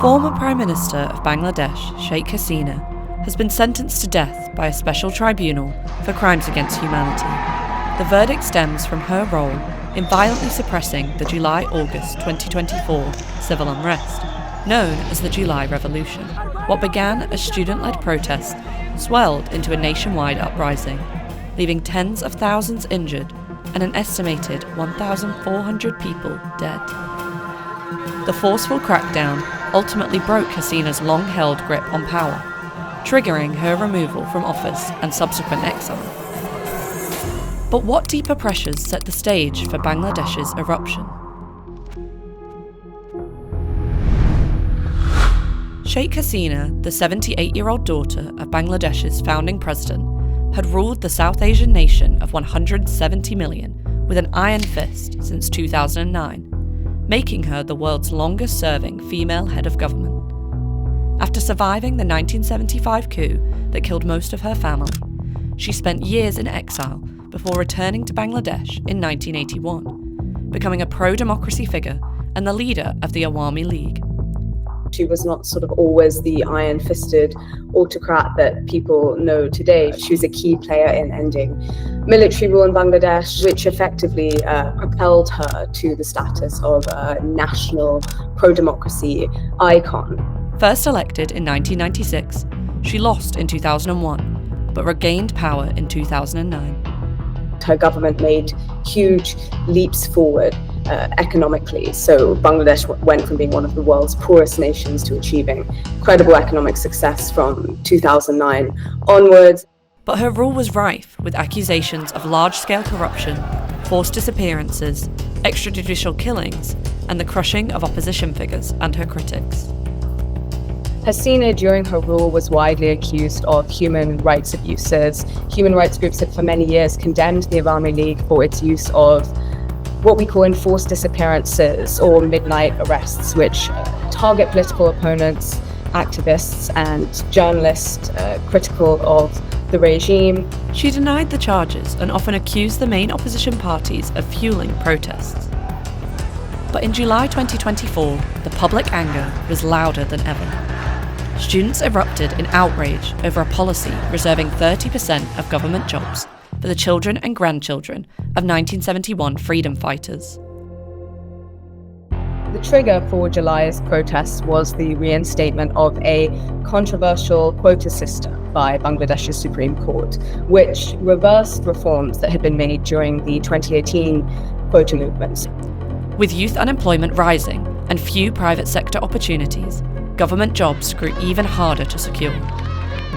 Former Prime Minister of Bangladesh, Sheikh Hasina, has been sentenced to death by a special tribunal for crimes against humanity. The verdict stems from her role in violently suppressing the July-August 2024 civil unrest, known as the July Revolution. What began as student-led protest swelled into a nationwide uprising, leaving tens of thousands injured and an estimated 1,400 people dead. The forceful crackdown ultimately broke Hasina's long-held grip on power, triggering her removal from office and subsequent exile. But what deeper pressures set the stage for Bangladesh's eruption? Sheikh Hasina, the 78-year-old daughter of Bangladesh's founding president, had ruled the South Asian nation of 170 million with an iron fist since 2009, making her the world's longest-serving female head of government. After surviving the 1975 coup that killed most of her family, she spent years in exile before returning to Bangladesh in 1981, becoming a pro-democracy figure and the leader of the Awami League. She was not sort of always the iron-fisted autocrat that people know today. She was a key player in ending military rule in Bangladesh, which effectively propelled her to the status of a national pro-democracy icon. First elected in 1996, she lost in 2001, but regained power in 2009. Her government made huge leaps forward economically. So Bangladesh went from being one of the world's poorest nations to achieving credible economic success from 2009 onwards. But her rule was rife with accusations of large-scale corruption, forced disappearances, extrajudicial killings, and the crushing of opposition figures and her critics. Hasina, during her rule, was widely accused of human rights abuses. Human rights groups had for many years condemned the Awami League for its use of what we call enforced disappearances or midnight arrests, which target political opponents, activists, and journalists critical of the regime. She denied the charges and often accused the main opposition parties of fueling protests. But in July 2024, the public anger was louder than ever. Students erupted in outrage over a policy reserving 30% of government jobs for the children and grandchildren of 1971 freedom fighters. The trigger for July's protests was the reinstatement of a controversial quota system by Bangladesh's Supreme Court, which reversed reforms that had been made during the 2018 quota movements. With youth unemployment rising and few private sector opportunities, government jobs grew even harder to secure.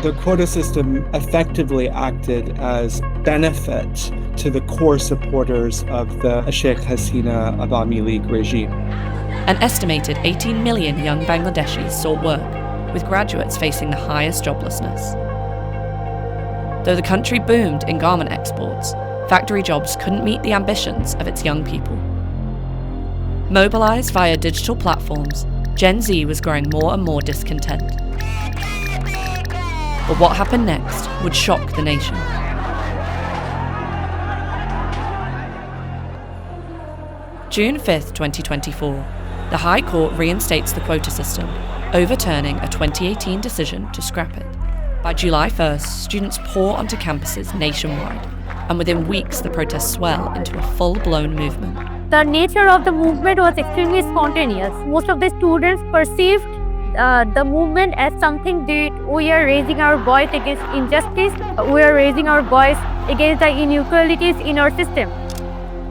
The quota system effectively acted as benefit to the core supporters of the Sheikh Hasina Awami League regime. An estimated 18 million young Bangladeshis sought work, with graduates facing the highest joblessness. Though the country boomed in garment exports, factory jobs couldn't meet the ambitions of its young people. Mobilised via digital platforms, Gen Z was growing more and more discontent. But what happened next would shock the nation. June 5th, 2024, the High Court reinstates the quota system, overturning a 2018 decision to scrap it. By July 1st, students pour onto campuses nationwide, and within weeks the protests swell into a full-blown movement. The nature of the movement was extremely spontaneous. Most of the students perceived the movement as something that we are raising our voice against injustice, we are raising our voice against the inequalities in our system.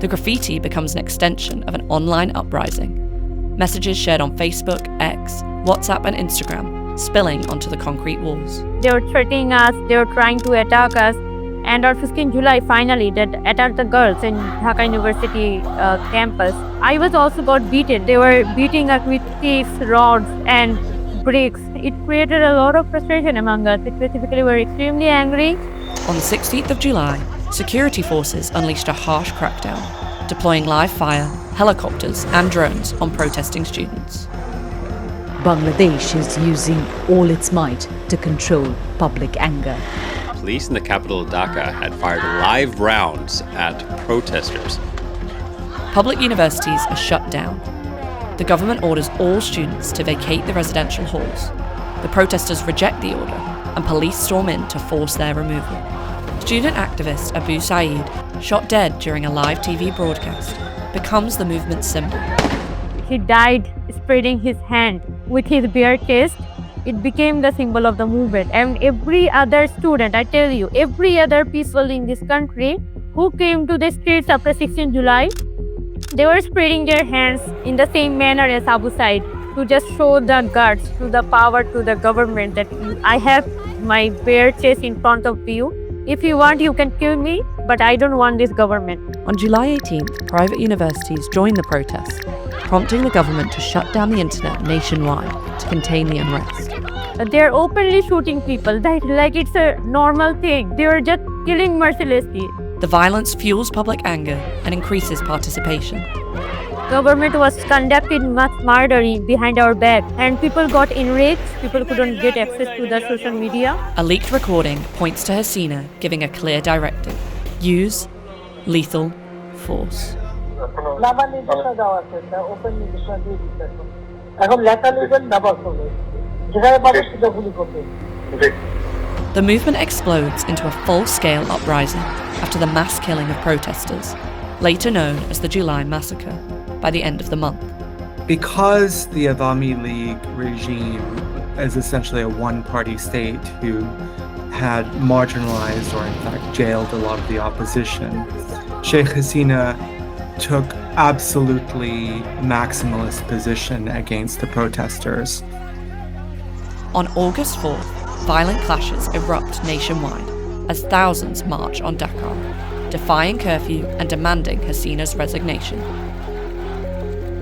The graffiti becomes an extension of an online uprising. Messages shared on Facebook, X, WhatsApp and Instagram spilling onto the concrete walls. They were threatening us, they were trying to attack us. And on 15 July, finally, that attacked the girls in Dhaka University campus. I was also got beaten. They were beating us with sticks, rods, and bricks. It created a lot of frustration among us. Specifically, we were extremely angry. On the 16th of July, security forces unleashed a harsh crackdown, deploying live fire, helicopters, and drones on protesting students. Bangladesh is using all its might to control public anger. Police in the capital of Dhaka had fired live rounds at protesters. Public universities are shut down. The government orders all students to vacate the residential halls. The protesters reject the order, and police storm in to force their removal. Student activist Abu Saeed, shot dead during a live TV broadcast, becomes the movement's symbol. He died spreading his hand with his bare chest. It became the symbol of the movement. And every other student, I tell you, every other people in this country who came to the streets after 16 July, they were spreading their hands in the same manner as Abu Said to just show the guts, to the power, to the government that I have my bare chest in front of you. If you want, you can kill me, but I don't want this government. On July 18th, private universities joined the protests, prompting the government to shut down the internet nationwide to contain the unrest. They're openly shooting people like it's a normal thing. They were just killing mercilessly. The violence fuels public anger and increases participation. Government was conducting mass murdering behind our back, and people got enraged. People couldn't get access to the social media. A leaked recording points to Hasina giving a clear directive: use lethal force. The movement explodes into a full-scale uprising after the mass killing of protesters, later known as the July Massacre, by the end of the month. Because the Awami League regime is essentially a one-party state who had marginalized or in fact jailed a lot of the opposition, Sheikh Hasina took absolutely maximalist position against the protesters. On August 4th, violent clashes erupt nationwide as thousands march on Dhaka, defying curfew and demanding Hasina's resignation.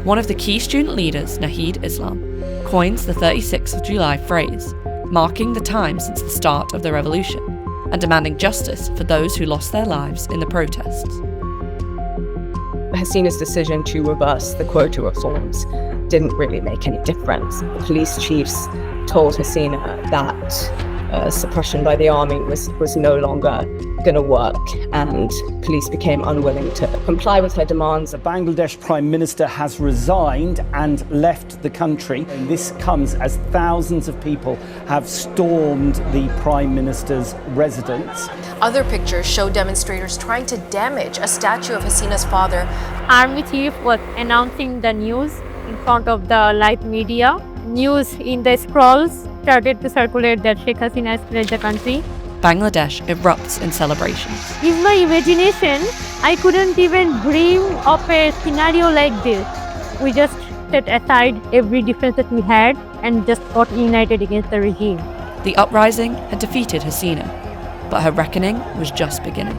One of the key student leaders, Nahid Islam, coins the 36th of July phrase, marking the time since the start of the revolution and demanding justice for those who lost their lives in the protests. Hasina's decision to reverse the quota reforms didn't really make any difference. The police chiefs told Hasina that suppression by the army was no longer going to work, and police became unwilling to comply with her demands. The Bangladesh Prime Minister has resigned and left the country. And this comes as thousands of people have stormed the Prime Minister's residence. Other pictures show demonstrators trying to damage a statue of Hasina's father. Army chief was announcing the news in front of the live media. News in the scrolls started to circulate that Sheikh Hasina has fled the country. Bangladesh erupts in celebrations. In my imagination, I couldn't even dream of a scenario like this. We just set aside every difference that we had and just got united against the regime. The uprising had defeated Hasina, but her reckoning was just beginning.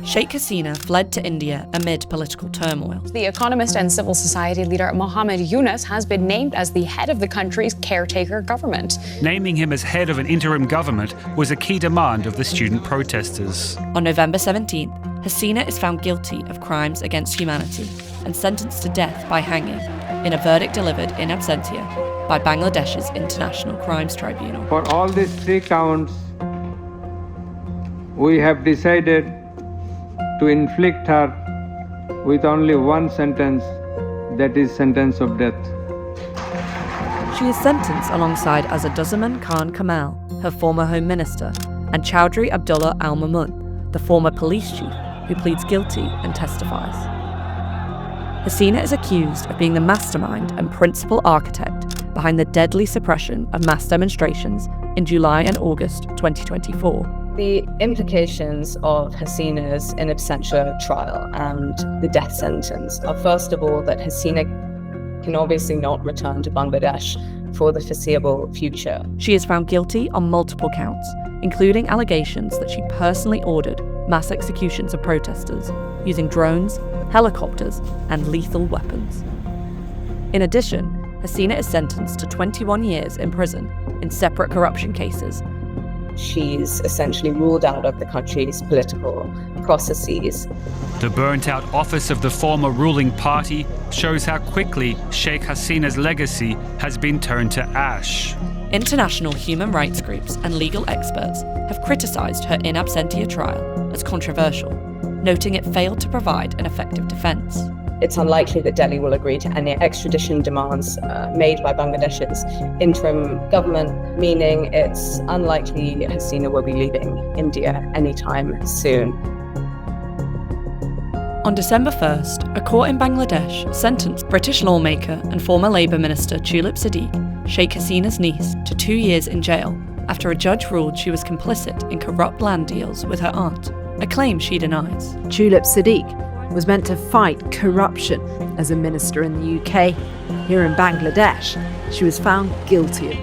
Sheikh Hasina fled to India amid political turmoil. The economist and civil society leader Mohammed Yunus has been named as the head of the country's caretaker government. Naming him as head of an interim government was a key demand of the student protesters. On November 17th, Hasina is found guilty of crimes against humanity and sentenced to death by hanging in a verdict delivered in absentia by Bangladesh's International Crimes Tribunal. For all these 3 counts, we have decided to inflict her with only one sentence, that is sentence of death. She is sentenced alongside Asaduzzaman Khan Kamal, her former Home Minister, and Chowdhury Abdullah Al Mamun, the former police chief, who pleads guilty and testifies. Hasina is accused of being the mastermind and principal architect behind the deadly suppression of mass demonstrations in July and August 2024. The implications of Hasina's in absentia trial and the death sentence are, first of all, that Hasina can obviously not return to Bangladesh for the foreseeable future. She is found guilty on multiple counts, including allegations that she personally ordered mass executions of protesters using drones, helicopters, and lethal weapons. In addition, Hasina is sentenced to 21 years in prison in separate corruption cases. She's essentially ruled out of the country's political processes. The burnt-out office of the former ruling party shows how quickly Sheikh Hasina's legacy has been turned to ash. International human rights groups and legal experts have criticised her in absentia trial as controversial, noting it failed to provide an effective defence. it's unlikely that Delhi will agree to any extradition demands made by Bangladesh's interim government, meaning it's unlikely Hasina will be leaving India anytime soon. On December 1st, a court in Bangladesh sentenced British lawmaker and former Labour Minister Tulip Siddiq, Sheikh Hasina's niece, to 2 years in jail after a judge ruled she was complicit in corrupt land deals with her aunt, a claim she denies. Tulip Siddiq was meant to fight corruption as a minister in the UK. Here in Bangladesh, she was found guilty.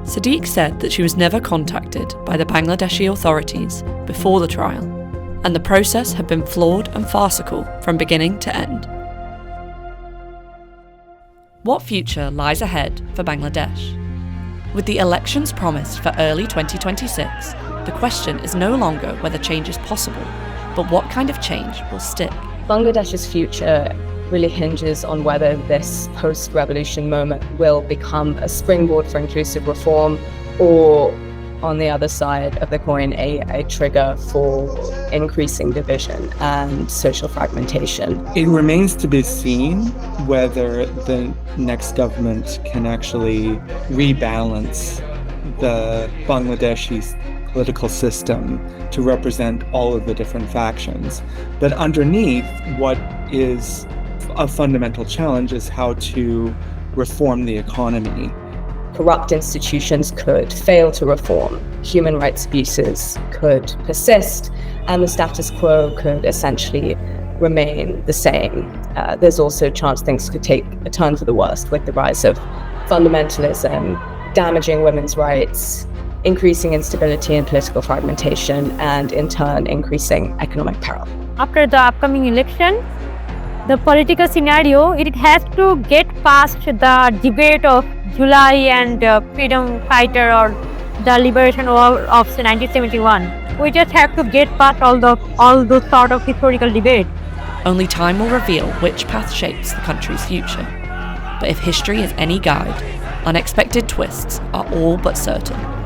Siddiq said that she was never contacted by the Bangladeshi authorities before the trial, and the process had been flawed and farcical from beginning to end. What future lies ahead for Bangladesh? With the elections promised for early 2026, the question is no longer whether change is possible, but what kind of change will stick. Bangladesh's future really hinges on whether this post-revolution moment will become a springboard for inclusive reform, or on the other side of the coin, a trigger for increasing division and social fragmentation. It remains to be seen whether the next government can actually rebalance the Bangladeshi political system to represent all of the different factions. But underneath, what is a fundamental challenge is how to reform the economy. Corrupt institutions could fail to reform, human rights abuses could persist, and the status quo could essentially remain the same. There's also a chance things could take a turn for the worst with the rise of fundamentalism, damaging women's rights, increasing instability and political fragmentation, and in turn increasing economic peril. After the upcoming election, the political scenario, it has to get past the debate of July and freedom fighter or the liberation war of 1971. We just have to get past all those sort of historical debate. Only time will reveal which path shapes the country's future. But if history is any guide, unexpected twists are all but certain.